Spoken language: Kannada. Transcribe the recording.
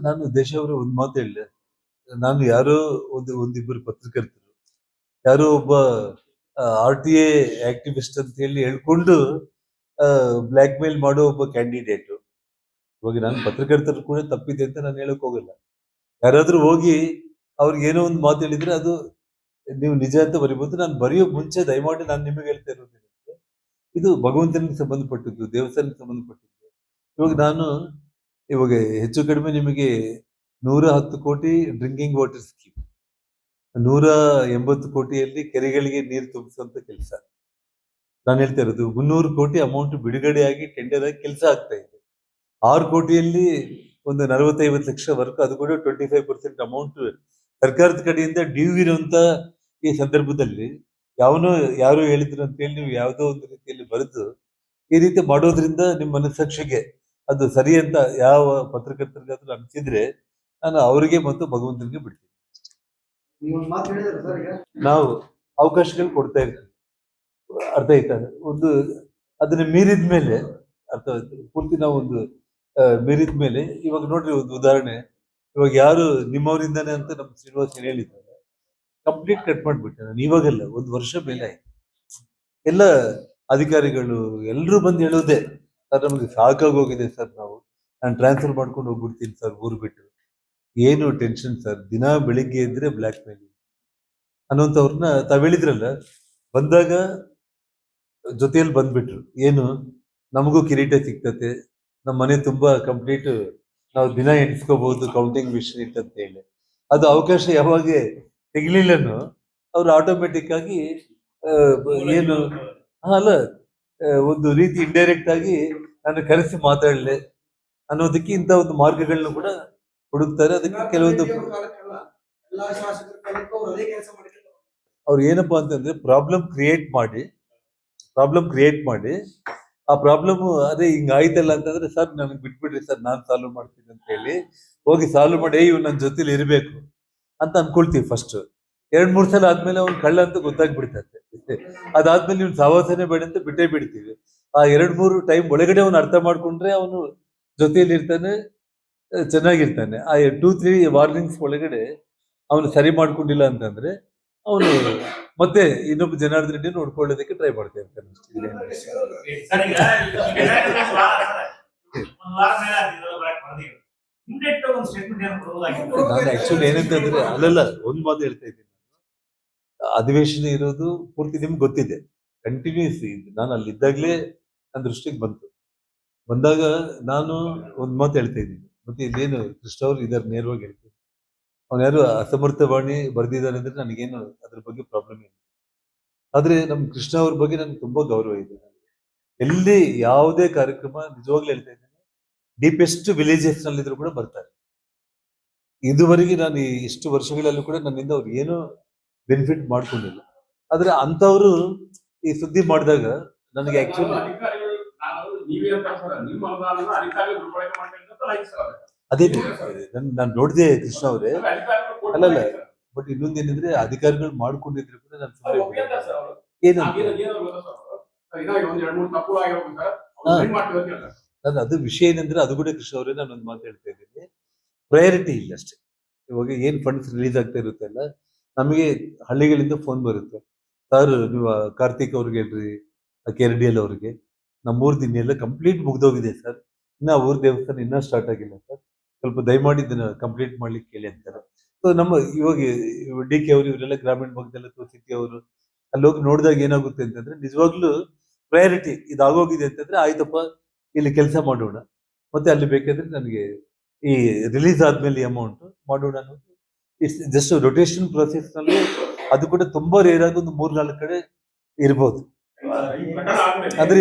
ನಾನು ದೇಶವರ ಒಂದು ಮಾತು ಹೇಳಿದೆ. ನಾನು ಯಾರೋ ಒಂದಿಬ್ಬರು ಪತ್ರಕರ್ತರು, ಯಾರೋ ಒಬ್ಬ RTA ಆಕ್ಟಿವಿಸ್ಟ್ ಅಂತ ಹೇಳಿ ಹೇಳ್ಕೊಂಡು ಬ್ಲಾಕ್ ಮೇಲ್ ಮಾಡೋ ಒಬ್ಬ ಕ್ಯಾಂಡಿಡೇಟ್. ಇವಾಗ ನಾನು ಪತ್ರಕರ್ತರು ಕೂಡ ತಪ್ಪಿದೆ ಅಂತ ನಾನು ಹೇಳಕ್ ಹೋಗಲ್ಲ. ಯಾರಾದ್ರೂ ಹೋಗಿ ಅವ್ರಿಗೆ ಏನೋ ಒಂದು ಮಾತು ಹೇಳಿದ್ರೆ ಅದು ನೀವು ನಿಜ ಅಂತ ಬರಿಬಹುದು. ನಾನು ಬರೆಯೋ ಮುಂಚೆ ದಯಮಾಡಿ ನಾನು ನಿಮಗೆ ಹೇಳ್ತಾ ಇರೋದು ಇದು ಭಗವಂತನಿಗೆ ಸಂಬಂಧಪಟ್ಟದ್ದು, ದೇವಸ್ಥಾನಕ್ಕೆ ಸಂಬಂಧಪಟ್ಟದ್ದು. ಇವಾಗ ಹೆಚ್ಚು ಕಡಿಮೆ ನಿಮಗೆ 110 ಕೋಟಿ ಡ್ರಿಂಕಿಂಗ್ ವಾಟರ್ ಸ್ಕೀಮ್, 180 ಕೋಟಿಯಲ್ಲಿ ಕೆರೆಗಳಿಗೆ ನೀರು ತುಂಬಿಸುವಂತ ಕೆಲಸ ನಾನು ಹೇಳ್ತಾ ಇರೋದು. 300 ಕೋಟಿ ಅಮೌಂಟ್ ಬಿಡುಗಡೆಯಾಗಿ ಟೆಂಡರ್ ಆಗಿ ಕೆಲಸ ಆಗ್ತಾ ಇದೆ. 6 ಕೋಟಿಯಲ್ಲಿ ಒಂದು 40-50 ಲಕ್ಷ ವರ್ಕ್, ಅದು ಕೂಡ 25% ಅಮೌಂಟ್ ಸರ್ಕಾರದ ಕಡೆಯಿಂದ ಡ್ಯೂ ಇರುವಂತ ಈ ಸಂದರ್ಭದಲ್ಲಿ ಯಾರು ಹೇಳಿದ್ರು ಅಂತ ಹೇಳಿ ನೀವು ಯಾವುದೋ ಒಂದು ರೀತಿಯಲ್ಲಿ ಬರೆದು ಈ ರೀತಿ ಮಾಡೋದ್ರಿಂದ ನಿಮ್ಮ ಮನಸ್ಸಾಕ್ಷಿಗೆ ಅದು ಸರಿ ಅಂತ ಯಾವ ಪತ್ರಕರ್ತರಿಗಾದ್ರೂ ಅನಿಸಿದ್ರೆ ನಾನು ಅವರಿಗೆ ಮತ್ತು ಭಗವಂತನಿಗೆ ಬಿಡ್ತೀನಿ. ನಾವು ಅವಕಾಶಗಳು ಕೊಡ್ತಾ ಇರ್ತೀವಿ, ಅರ್ಥ ಆಯ್ತಾ? ಅದನ್ನ ಮೀರಿದ ಮೇಲೆ ಅರ್ಥ ಆಯ್ತು ಪೂರ್ತಿ ನಾವು ಮೀರಿದ ಮೇಲೆ ಇವಾಗ ನೋಡ್ರಿ ಒಂದು ಉದಾಹರಣೆ, ಇವಾಗ ಯಾರು ನಿಮ್ಮವರಿಂದಾನೆ ಅಂತ ನಮ್ಮ ಶ್ರೀನಿವಾಸ್ ಹೇಳಿದ್ದಾರೆ, ಕಂಪ್ಲೀಟ್ ಕಟ್ ಮಾಡ್ಬಿಟ್ಟೆ ನಾನು. ಇವಾಗೆಲ್ಲ 1 ವರ್ಷ ಮೇಲೆ ಆಯ್ತು. ಎಲ್ಲ ಅಧಿಕಾರಿಗಳು ಎಲ್ಲರೂ ಬಂದು ಹೇಳೋದೇ, ಸರ್ ನಮಗೆ ಸಾಕಾಗೋಗಿದೆ ಸರ್, ನಾನು ಟ್ರಾನ್ಸ್ಫರ್ ಮಾಡ್ಕೊಂಡು ಹೋಗ್ಬಿಡ್ತೀನಿ ಸರ್ ಊರು ಬಿಟ್ಟು. ಏನು ಟೆನ್ಷನ್ ಸರ್, ದಿನ ಬೆಳಿಗ್ಗೆ ಇದ್ರೆ ಬ್ಲ್ಯಾಕ್ ಮೇಲ್ ಅನ್ನೋಂಥವ್ರನ್ನ ತಾವ್ ಹೇಳಿದ್ರಲ್ಲ, ಬಂದಾಗ ಜೊತೆಯಲ್ಲಿ ಬಂದ್ಬಿಟ್ರು. ಏನು ನಮಗೂ ಕಿರೀಟ ಸಿಗ್ತತೆ, ನಮ್ಮ ಮನೆ ತುಂಬಾ ಕಂಪ್ಲೀಟ್, ನಾವು ದಿನ ಎಣಿಸ್ಕೋಬಹುದು ಕೌಂಟಿಂಗ್ ಮಿಷನ್ ಇಟ್ಟಂತ ಹೇಳಿ. ಅದು ಅವಕಾಶ ಯಾವಾಗ ತೆಗಿಲಿಲ್ಲನು ಅವ್ರು ಆಟೋಮೆಟಿಕ್ ಆಗಿ ಏನು ಅಲ್ಲ ಒಂದು ರೀತಿ ಇಂಡೈರೆಕ್ಟ್ ಆಗಿ ನಾನು ಕರೆಸಿ ಮಾತಾಡಲೆ ಅನ್ನೋದಕ್ಕೆ ಇಂಥ ಒಂದು ಮಾರ್ಗಗಳನ್ನ ಕೂಡ ಹುಡುಕ್ತಾರೆ. ಅದಕ್ಕೆ ಕೆಲವೊಂದು ಅವ್ರು ಏನಪ್ಪಾ ಅಂತಂದ್ರೆ ಪ್ರಾಬ್ಲಮ್ ಕ್ರಿಯೇಟ್ ಮಾಡಿ ಆ ಪ್ರಾಬ್ಲಮ್ ಅದೇ ಹಿಂಗ ಆಯ್ತಲ್ಲ ಅಂತಂದ್ರೆ, ಸರ್ ನನಗೆ ಬಿಟ್ಬಿಡ್ರಿ ಸರ್, ನಾನು ಸಾಲ್ವ್ ಮಾಡ್ತೀನಿ ಅಂತ ಹೇಳಿ ಹೋಗಿ ಸಾಲ್ವ್ ಮಾಡಿ ಇವ್ ನನ್ನ ಜೊತೆಲಿ ಇರ್ಬೇಕು ಅಂತ ಅನ್ಕೊಳ್ತೀವಿ. ಫಸ್ಟ್ 2-3 ಸಲ ಆದ್ಮೇಲೆ ಅವ್ನು ಕಳ್ಳ ಅಂತ ಗೊತ್ತಾಗ್ಬಿಡ್ತೈತೆ. ಅದಾದ್ಮೇಲೆ ನೀವು ಸಹವಾಸನೆ ಬೇಡ ಅಂತ ಬಿಟ್ಟೇ ಬಿಡ್ತೀವಿ. ಆ 2-3 ಟೈಮ್ ಒಳಗಡೆ ಅವ್ನು ಅರ್ಥ ಮಾಡ್ಕೊಂಡ್ರೆ ಅವನು ಜೊತೆಯಲ್ಲಿ ಇರ್ತಾನೆ, ಚೆನ್ನಾಗಿರ್ತಾನೆ. ಆ 2-3 ವಾರ್ನಿಂಗ್ಸ್ ಒಳಗಡೆ ಅವನು ಸರಿ ಮಾಡ್ಕೊಂಡಿಲ್ಲ ಅಂತಂದ್ರೆ ಅವನು ಮತ್ತೆ ಇನ್ನೊಬ್ಬ ಜನಾರ್ದನ್ ರೆಡ್ಡಿ ನೋಡ್ಕೊಳ್ಳೋದಕ್ಕೆ ಟ್ರೈ ಮಾಡ್ತಾ ಇರ್ತಾನೆ. ನಾನು ಆಕ್ಚುಲಿ ಏನಂತಂದ್ರೆ ಅಲ್ಲಲ್ಲ ಒಂದ್ ಮಾತು ಹೇಳ್ತಾ ಇದ್ದೀನಿ, ಅಧಿವೇಶನ ಇರೋದು ಪೂರ್ತಿ ನಿಮ್ಗೆ ಗೊತ್ತಿದೆ, ಕಂಟಿನ್ಯೂಸ್. ನಾನು ಅಲ್ಲಿದ್ದಾಗ್ಲೇ ನನ್ನ ದೃಷ್ಟಿಗೆ ಬಂದಾಗ ನಾನು ಒಂದ್ ಮಾತು ಹೇಳ್ತಾ ಇದ್ದೀನಿ. ಮತ್ತೆ ಇದೇನು ಕೃಷ್ಣ ಅವ್ರು ಇದಾರೆ, ನೇರವಾಗಿ ಹೇಳ್ತೀನಿ, ಅವ್ನು ಯಾರು ಅಸಮರ್ಥವಾಣಿ ಬರ್ದಿದ್ದಾರೆ ಅಂದ್ರೆ ನನಗೇನು ಅದ್ರ ಬಗ್ಗೆ ಪ್ರಾಬ್ಲಮ್ ಇಲ್ಲ. ಆದ್ರೆ ನಮ್ ಕೃಷ್ಣ ಅವ್ರ ಬಗ್ಗೆ ನನ್ಗೆ ತುಂಬಾ ಗೌರವ ಇದೆ. ಎಲ್ಲಿ ಯಾವುದೇ ಕಾರ್ಯಕ್ರಮ ನಿಜವಾಗ್ಲೂ ಹೇಳ್ತಾ ಇದ್ದೀನಿ, ಡೀಪೆಸ್ಟ್ ವಿಲೇಜಸ್ ನಲ್ಲಿದ್ರು ಕೂಡ ಬರ್ತಾರೆ. ಇದುವರೆಗೆ ನಾನು ಇಷ್ಟು ವರ್ಷಗಳಲ್ಲೂ ಕೂಡ ನನ್ನಿಂದ ಅವ್ರು ಏನೂ ಬೆನಿಫಿಟ್ ಮಾಡ್ಕೊಂಡಿಲ್ಲ. ಆದ್ರೆ ಅಂತವ್ರು ಈ ಸುದ್ದಿ ಮಾಡಿದಾಗ ನನಗೆ ಆಕ್ಚುಲಿ ಅದೇ ನಾನು ನೋಡಿದೆ ಕೃಷ್ಣ ಅವರೇ, ಅಲ್ಲಲ್ಲ. ಬಟ್ ಇನ್ನೊಂದೇನಿದ್ರೆ ಅಧಿಕಾರಿಗಳು ಮಾಡ್ಕೊಂಡಿದ್ರೆ ಕೂಡ ನಾನು ಅದು ವಿಷಯ ಏನಂದ್ರೆ ಅದು ಕೂಡ ಕೃಷ್ಣ ಅವರೇ ನಾನು ಒಂದು ಮಾತು ಹೇಳ್ತಾ ಇದ್ದೀನಿ, ಪ್ರಯಾರಿಟಿ ಇಲ್ಲ ಅಷ್ಟೇ. ಇವಾಗ ಏನ್ ಫಂಡ್ಸ್ ರಿಲೀಸ್ ಆಗ್ತಾ ಇರುತ್ತೆ ಅಲ್ಲ, ನಮಗೆ ಹಳ್ಳಿಗಳಿಂದ ಫೋನ್ ಬರುತ್ತೆ, ಸರ್ ನೀವು ಕಾರ್ತಿಕ್ ಅವ್ರಿಗೆ ಹೇಳ್ರಿ, KRDL ಅವ್ರಿಗೆ, ನಮ್ಮೂರ್ ದಿನ ಎಲ್ಲ ಕಂಪ್ಲೀಟ್ ಮುಗ್ದೋಗಿದೆ ಸರ್, ಇನ್ನ ಊರ್ ದೇವಸ್ಥಾನ ಇನ್ನೂ ಸ್ಟಾರ್ಟ್ ಆಗಿಲ್ಲ ಸರ್, ಸ್ವಲ್ಪ ದಯಮಾಡಿ ಇದನ್ನ ಕಂಪ್ಲೀಟ್ ಮಾಡ್ಲಿಕ್ಕೆ ಕೇಳಿ ಅಂತಾರೆ. ಸೊ ನಮ್ಮ ಇವಾಗ DK ಅವರು ಇವರೆಲ್ಲ ಗ್ರಾಮೀಣ ಭಾಗದಲ್ಲ ಅಥವಾ ಸಿಟಿ ಅವರು ಅಲ್ಲಿ ಹೋಗಿ ನೋಡಿದಾಗ ಏನಾಗುತ್ತೆ ಅಂತಂದ್ರೆ, ನಿಜವಾಗ್ಲೂ ಪ್ರಯಾರಿಟಿ ಇದಾಗೋಗಿದೆ ಅಂತಂದ್ರೆ ಆಯ್ತಪ್ಪ ಇಲ್ಲಿ ಕೆಲಸ ಮಾಡೋಣ, ಮತ್ತೆ ಅಲ್ಲಿ ಬೇಕಾದ್ರೆ ನನಗೆ ಈ ರಿಲೀಸ್ ಆದ್ಮೇಲೆ ಅಮೌಂಟ್ ಮಾಡೋಣ ಅನ್ನೋದು. ಇಟ್ಸ್ ಜಸ್ಟ್ ರೊಟೇಷನ್ ಪ್ರೊಸೆಸ್ ನಲ್ಲಿ ಅದು ಕೂಡ ತುಂಬಾ ರೇರ್ ಆಗಿ ಒಂದು 3-4 ಕಡೆ ಇರ್ಬೋದು. ಅಂದ್ರೆ